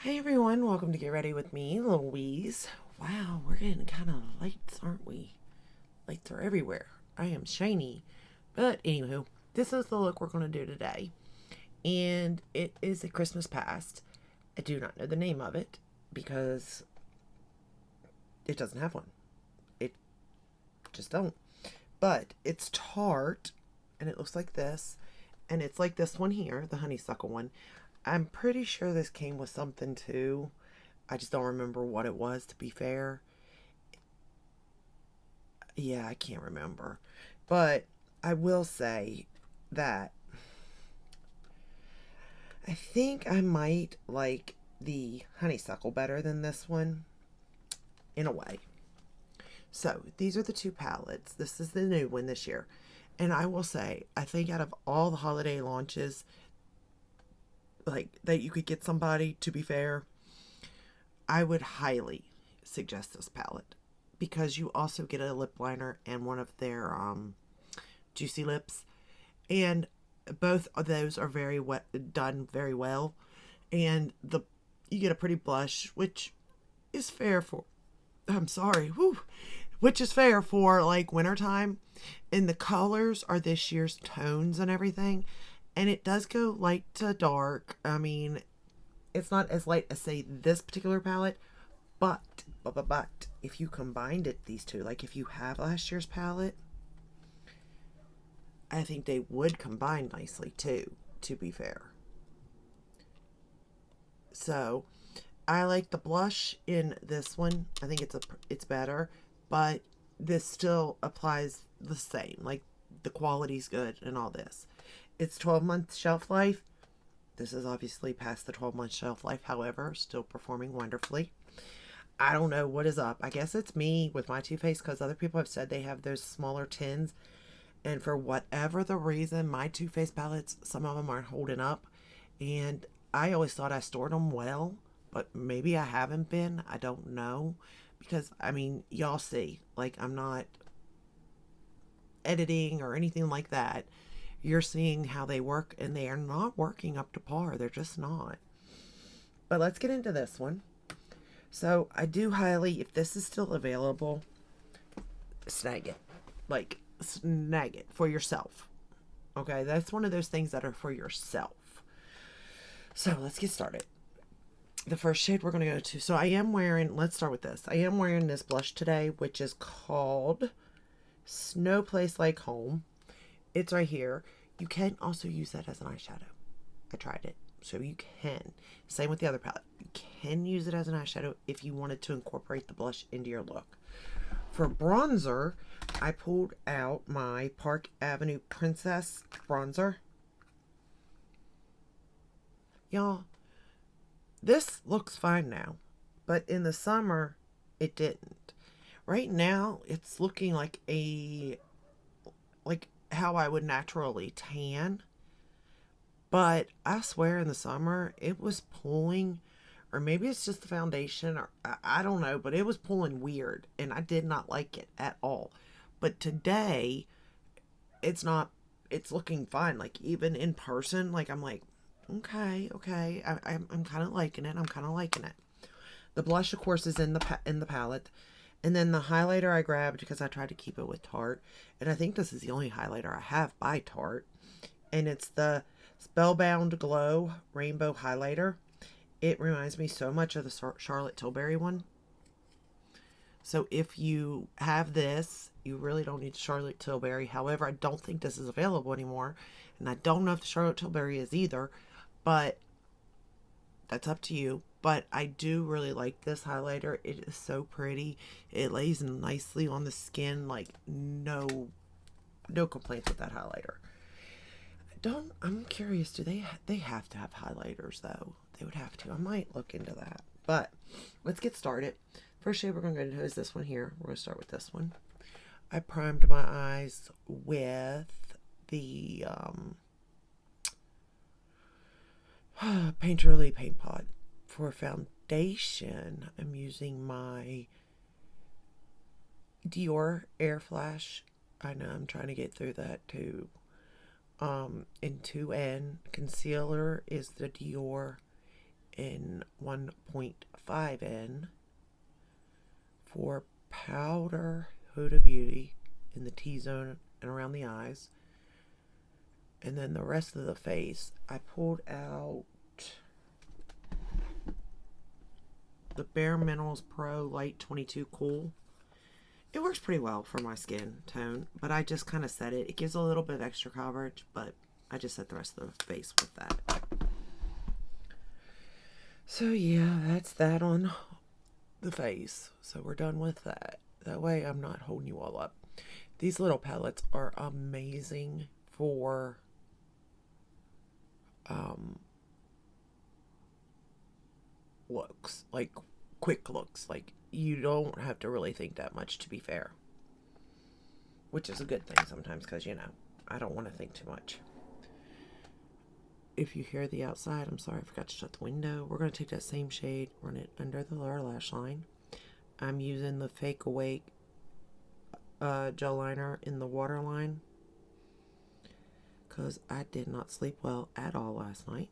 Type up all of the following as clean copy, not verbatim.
Hey everyone, welcome to Get Ready with me, Louise. Wow, we're getting kind of lights, aren't we? Lights are everywhere. I am shiny. But anywho, this is the look we're going to do today. And it is a Christmas past. I do not know the name of it because it doesn't have one. It just don't. But it's Tarte and it looks like this. And it's like this one here, the honeysuckle one. I'm pretty sure this came with something too. I just don't remember what it was, to be fair. Yeah, I can't remember. But I will say that I think I might like the honeysuckle better than this one in a way. So these are the two palettes. This is the new one this year. And I will say, I think out of all the holiday launches, like that you could get somebody, to be fair, I would highly suggest this palette because you also get a lip liner and one of their juicy lips, and both of those are done very well, and the you get a pretty blush, which is fair for. I'm sorry, whew, which is fair for like wintertime, and the colors are this year's tones and everything, and it does go light to dark. I mean, it's not as light as say this particular palette, but if you combined these two, like if you have last year's palette, I think they would combine nicely too, to be fair. So I like the blush in this one. I think it's better, but this still applies the same. Like the quality's good and all this. It's 12 months shelf life. This is obviously past the 12 month shelf life, however, still performing wonderfully. I don't know what is up. I guess it's me with my Too Faced because other people have said they have those smaller tins. And for whatever the reason, my Too Faced palettes, some of them aren't holding up. And I always thought I stored them well, but maybe I haven't been. I don't know. Because, I mean, y'all see, like, I'm not editing or anything like that. You're seeing how they work, and they are not working up to par. They're just not. But let's get into this one. So, I do highly, if this is still available, snag it. Like, snag it for yourself. Okay, that's one of those things that are for yourself. So let's get started. The first shade we're going to go to. So I am wearing, let's start with this. I am wearing this blush today, which is called Snow Place Like Home. It's right here. You can also use that as an eyeshadow. I tried it. So you can. Same with the other palette. You can use it as an eyeshadow if you wanted to incorporate the blush into your look. For bronzer, I pulled out my Park Avenue Princess bronzer. Y'all, this looks fine now, but in the summer, it didn't. Right now, it's looking like how I would naturally tan, but I swear in the summer, it was pulling, or maybe it's just the foundation, or I don't know, but it was pulling weird, and I did not like it at all. But today, it's not, it's looking fine. Like, even in person, like, I'm like, okay, I'm kind of liking it. I'm kind of liking it. The blush, of course, is in the palette, and then the highlighter I grabbed because I tried to keep it with Tarte, and I think this is the only highlighter I have by Tarte, and it's the Spellbound Glow Rainbow Highlighter. It reminds me so much of the Charlotte Tilbury one. So if you have this, you really don't need Charlotte Tilbury. However, I don't think this is available anymore, and I don't know if the Charlotte Tilbury is either, but that's up to you. But I do really like this highlighter. It is so pretty. It lays nicely on the skin. Like no complaints with that highlighter. Don't I'm curious. Do they have to have highlighters though? They would have to. I might look into that. But let's get started. First shade we're going to go to is this one here. We're going to start with this one. I primed my eyes with the Painterly Paint Pot. For foundation, I'm using my Dior Air Flash. I know I'm trying to get through that too. In 2N, concealer is the Dior in 1.5N for powder Huda Beauty in the T-zone and around the eyes. And then the rest of the face, I pulled out the Bare Minerals Pro Light 22 Cool. It works pretty well for my skin tone, but I just kind of set it. It gives a little bit of extra coverage, but I just set the rest of the face with that. So yeah, that's that on the face. So we're done with that. That way I'm not holding you all up. These little palettes are amazing for looks, like quick looks. Like you don't have to really think that much, to be fair, which is a good thing sometimes, because I don't want to think too much. If you hear the outside, I'm sorry, I forgot to shut the window. We're going to take that same shade, run it under the lower lash line. I'm using the Fake Awake gel liner in the waterline, because I did not sleep well at all last night.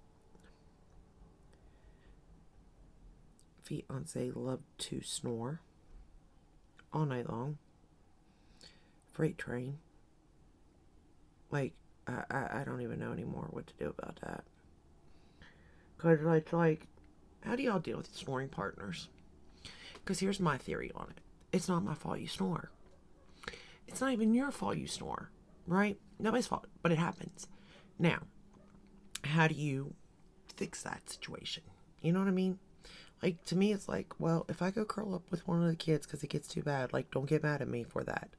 Fiance loved to snore all night long. Freight train. Like, I don't even know anymore what to do about that. Because it's like, how do y'all deal with snoring partners? Because here's my theory on it. It's not my fault you snore. It's not even your fault you snore, right? Nobody's fault, but it happens. Now, how do you fix that situation? You know what I mean? Like, to me, it's like, well, if I go curl up with one of the kids because it gets too bad, like, don't get mad at me for that.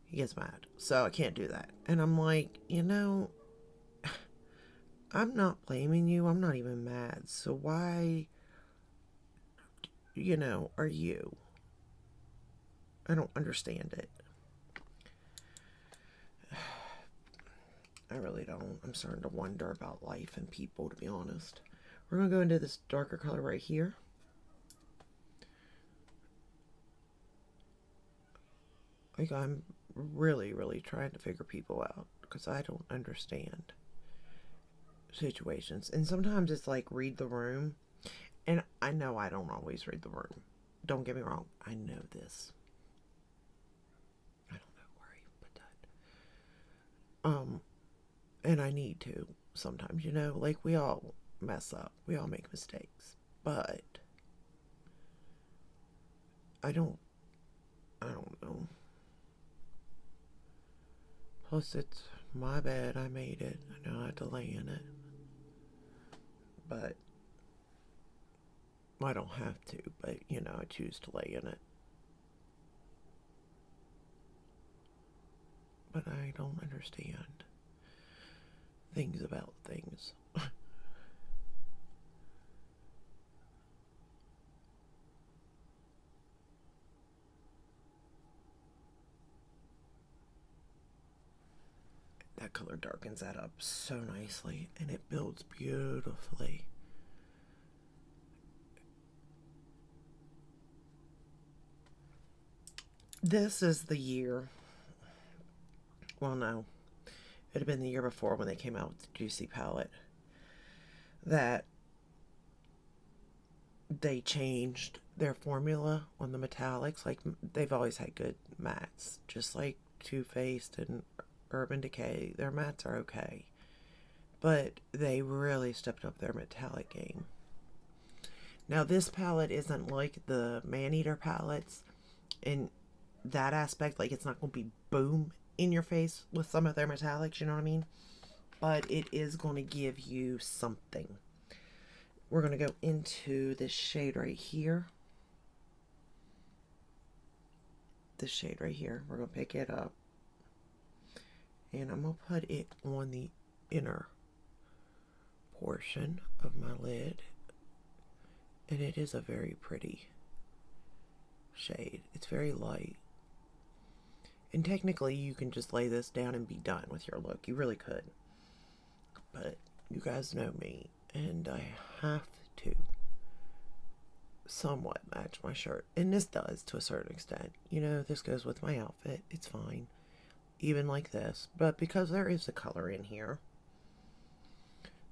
He gets mad. So I can't do that. And I'm like, I'm not blaming you. I'm not even mad. So why, are you? I don't understand it. I really don't. I'm starting to wonder about life and people, to be honest. We're going to go into this darker color right here. Like, I'm really, really trying to figure people out, because I don't understand situations. And sometimes it's like, read the room. And I know I don't always read the room. Don't get me wrong. I know this. I don't know where I put that. And I need to sometimes, like, we all mess up. We all make mistakes. But I don't know. Plus, it's my bad. I made it. I know I had to lay in it. But I don't have to. But, I choose to lay in it. But I don't understand things about things. That color darkens that up so nicely, and it builds beautifully. This is the year. Well, no. It had been the year before when they came out with the Juicy palette that they changed their formula on the metallics. Like, they've always had good mattes, just like Too Faced and Urban Decay. Their mattes are okay, but they really stepped up their metallic game. Now, this palette isn't like the Maneater palettes in that aspect. Like, it's not going to be boom in your face with some of their metallics, you know what I mean? But it is going to give you something. We're going to go into this shade right here. This shade right here. We're going to pick it up. And I'm going to put it on the inner portion of my lid. And it is a very pretty shade. It's very light. And technically, you can just lay this down and be done with your look. You really could. But you guys know me, and I have to somewhat match my shirt. And this does, to a certain extent. This goes with my outfit. It's fine. Even like this. But because there is a color in here,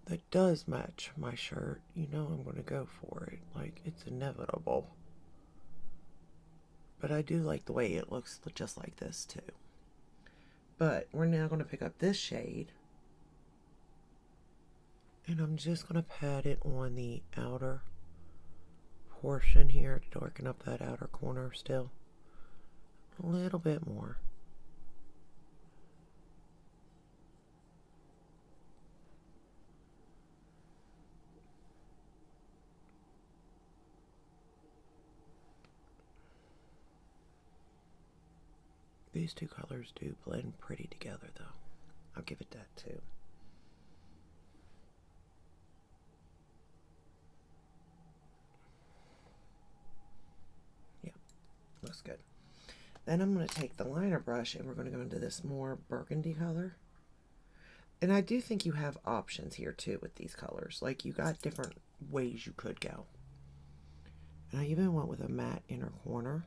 that does match my shirt, you know I'm going to go for it. Like, it's inevitable. But I do like the way it looks just like this, too. But we're now going to pick up this shade. And I'm just going to pat it on the outer portion here to darken up that outer corner still. A little bit more. These two colors do blend pretty together, though. I'll give it that, too. Yeah, looks good. Then I'm going to take the liner brush and we're going to go into this more burgundy color. And I do think you have options here, too, with these colors. Like, you got different ways you could go. And I even went with a matte inner corner,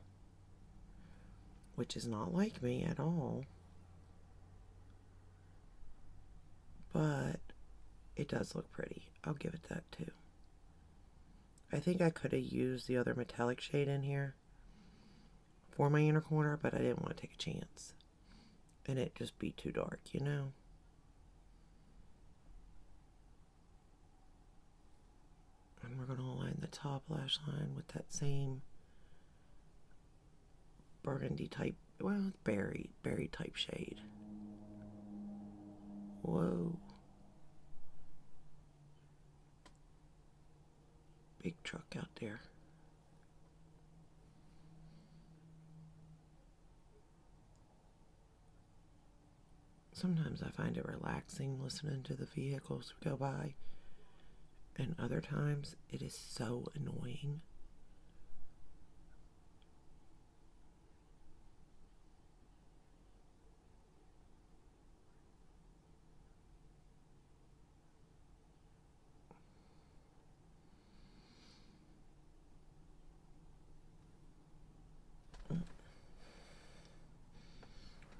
which is not like me at all. But it does look pretty. I'll give it that too. I think I could have used the other metallic shade in here for my inner corner, but I didn't want to take a chance. And it just be too dark, you know? And we're going to align the top lash line with that same burgundy type, well, berry type shade. Whoa. Big truck out there. Sometimes I find it relaxing listening to the vehicles go by. And other times it is so annoying.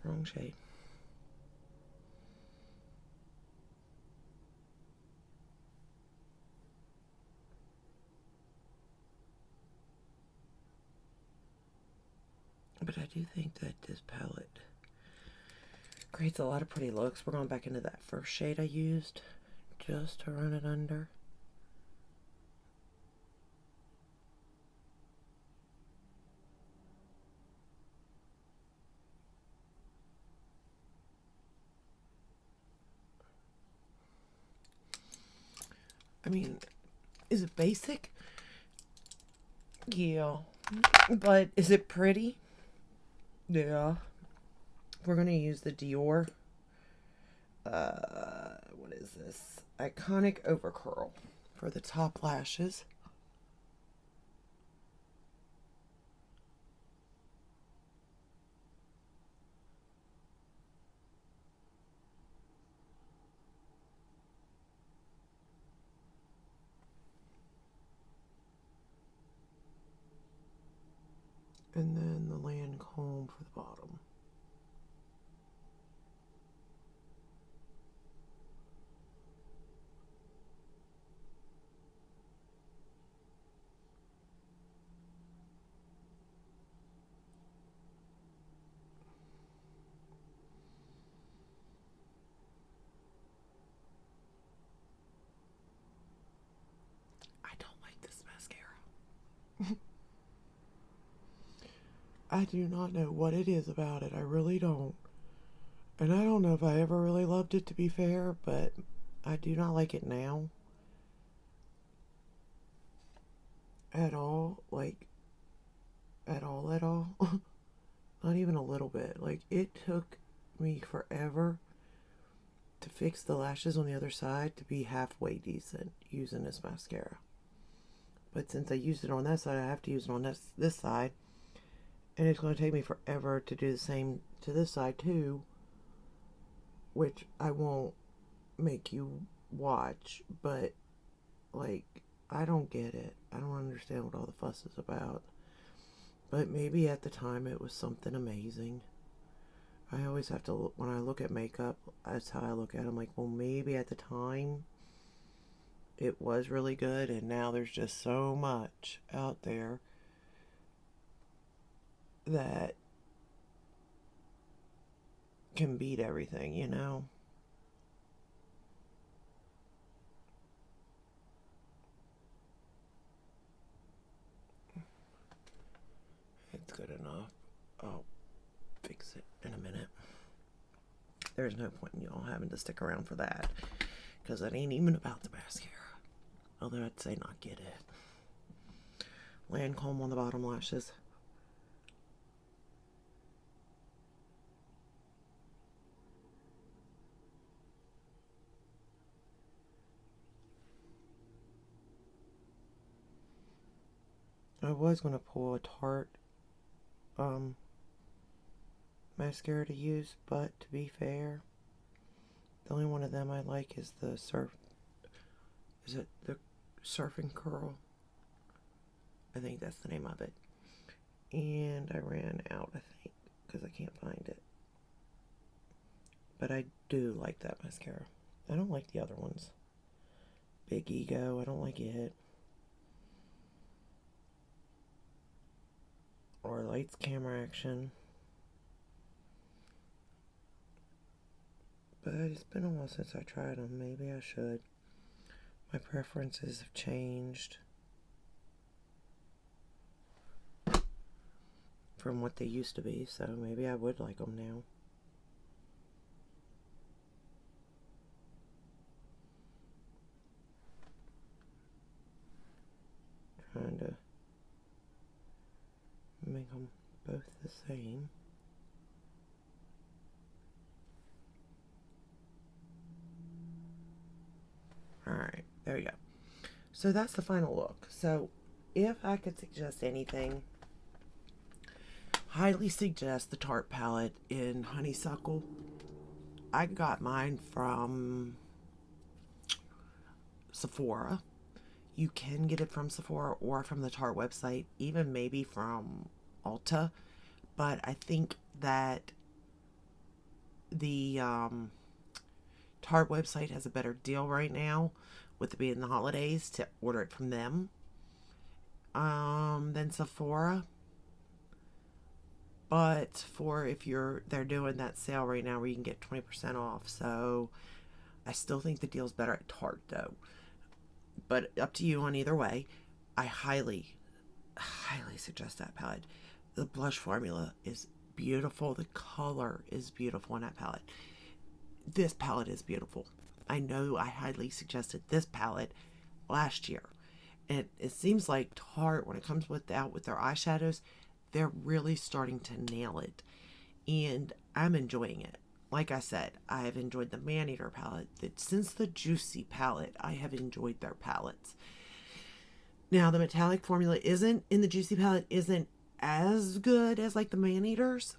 Wrong shade. But I do think that this palette creates a lot of pretty looks. We're going back into that first shade I used just to run it under. I mean, is it basic? Yeah. But is it pretty? Yeah. We're going to use the Dior. What is this? Iconic Overcurl for the top lashes. And then the Lancome for the bottom. I don't like this mascara. I do not know what it is about it. I really don't. And I don't know if I ever really loved it, to be fair, but I do not like it now. At all. Like, at all, at all. Not even a little bit. Like, it took me forever to fix the lashes on the other side to be halfway decent using this mascara. But since I used it on that side, I have to use it on this side. And it's going to take me forever to do the same to this side too, which I won't make you watch, but like, I don't get it. I don't understand what all the fuss is about. But maybe at the time it was something amazing. I always have to, when I look at makeup, that's how I look at it. I'm like, well, maybe at the time it was really good, and now there's just so much out there that can beat everything, you know? It's good enough. I'll fix it in a minute. There's no point in y'all having to stick around for that, because it ain't even about the mascara. Although I'd say not get it. Lancome on the bottom lashes. I was going to pull a Tarte mascara to use, but to be fair, the only one of them I like is the is it the Surfing Curl? I think that's the name of it. And I ran out, I think, because I can't find it. But I do like that mascara. I don't like the other ones. Big Ego, I don't like it. Or Lights Camera Action. But it's been a while since I tried them. Maybe I should. My preferences have changed from what they used to be, so maybe I would like them now. Trying to make them both the same. Alright, there we go. So that's the final look. So if I could suggest anything, highly suggest the Tarte palette in Honeysuckle. I got mine from Sephora. You can get it from Sephora or from the Tarte website, even maybe from Ulta. But I think that the Tarte website has a better deal right now with it being the holidays to order it from them than Sephora. But for if they're doing that sale right now where you can get 20% off. So I still think the deal's better at Tarte though. But up to you on either way. I highly suggest that palette. The blush formula is beautiful. The color is beautiful in that palette. This palette is beautiful. I know I highly suggested this palette last year. And it seems like Tarte, when it comes with their eyeshadows, they're really starting to nail it. And I'm enjoying it. Like I said, I have enjoyed the Maneater palette. Since the Juicy palette, I have enjoyed their palettes. Now, the metallic formula in the Juicy palette isn't as good as like the Maneaters,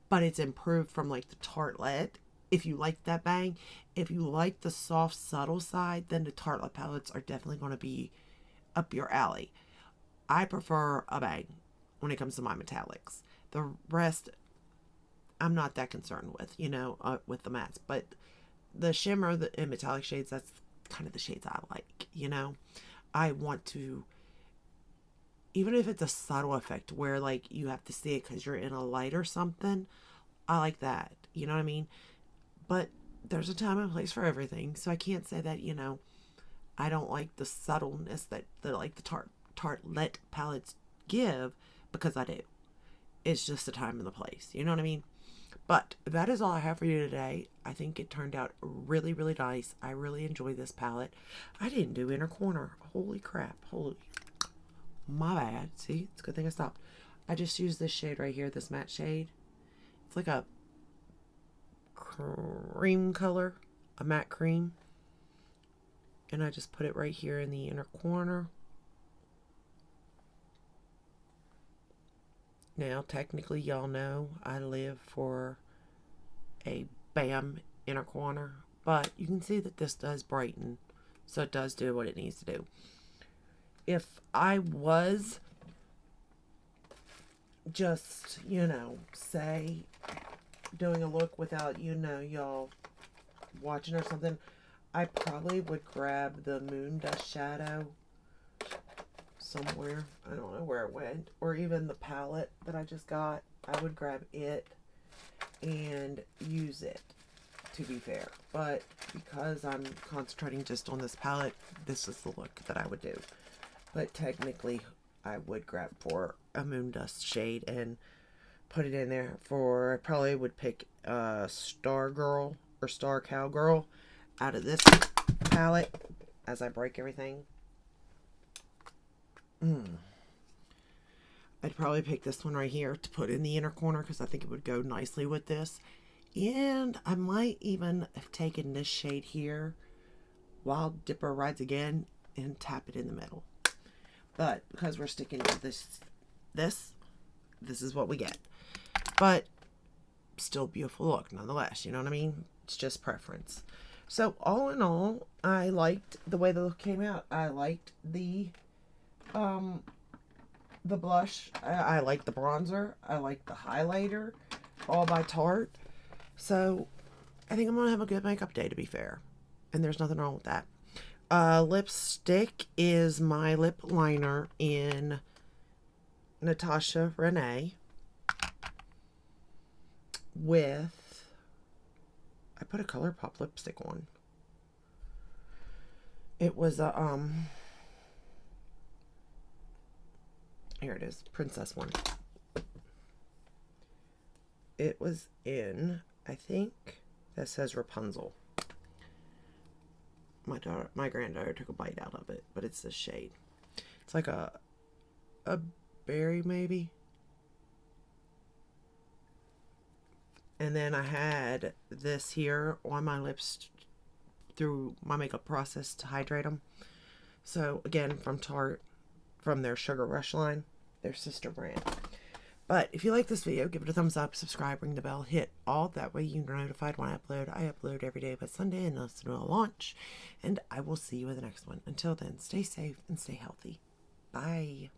but it's improved from like the Tartelette. If you like that bang, if you like the soft, subtle side, then the Tartelette palettes are definitely going to be up your alley. I prefer a bang when it comes to my metallics. The rest, I'm not that concerned with, with the mattes. But the shimmer and metallic shades, that's kind of the shades I like, I want to, even if it's a subtle effect where like you have to see it because you're in a light or something, I like that. You know what I mean? But there's a time and place for everything. So I can't say that, I don't like the subtleness that the Tartelette palettes give, because I do. It's just the time and the place. You know what I mean? But that is all I have for you today. I think it turned out really, really nice. I really enjoyed this palette. I didn't do inner corner. Holy crap. My bad. See? It's a good thing I stopped. I just used this shade right here, this matte shade. It's like a cream color, a matte cream. And I just put it right here in the inner corner. Now, technically, y'all know I live for a BAM inner corner, but you can see that this does brighten, so it does do what it needs to do. If I was just, say, doing a look without, y'all watching or something, I probably would grab the Moon Dust Shadow somewhere. I don't know where it went. Or even the palette that I just got. I would grab it and use it, to be fair. But because I'm concentrating just on this palette, this is the look that I would do. But technically, I would grab for a Moon Dust shade and put it in there. For I probably would pick Star Girl or Star Cowgirl out of this palette as I break everything. I'd probably pick this one right here to put in the inner corner because I think it would go nicely with this. And I might even have taken this shade here, Wild Dipper Rides Again, and tap it in the middle. But because we're sticking to this is what we get. But still beautiful look nonetheless, you know what I mean? It's just preference. So all in all, I liked the way the look came out. I liked the blush. I like the bronzer. I like the highlighter, all by Tarte. So I think I'm gonna have a good makeup day, to be fair, and there's nothing wrong with that. Lipstick is my lip liner in Natasha Renee with, I put a ColourPop lipstick on. It was a here it is, princess one. It was in, I think that says Rapunzel. My granddaughter took a bite out of it, but it's this shade. It's like a berry maybe. And then I had this here on my lips through my makeup process to hydrate them. So again, from Tarte, from their Sugar Rush line, their sister brand. But if you like this video, give it a thumbs up, subscribe, ring the bell, hit all. That way you're notified when I upload. I upload every day but Sunday and listen to a launch. And I will see you in the next one. Until then, stay safe and stay healthy. Bye.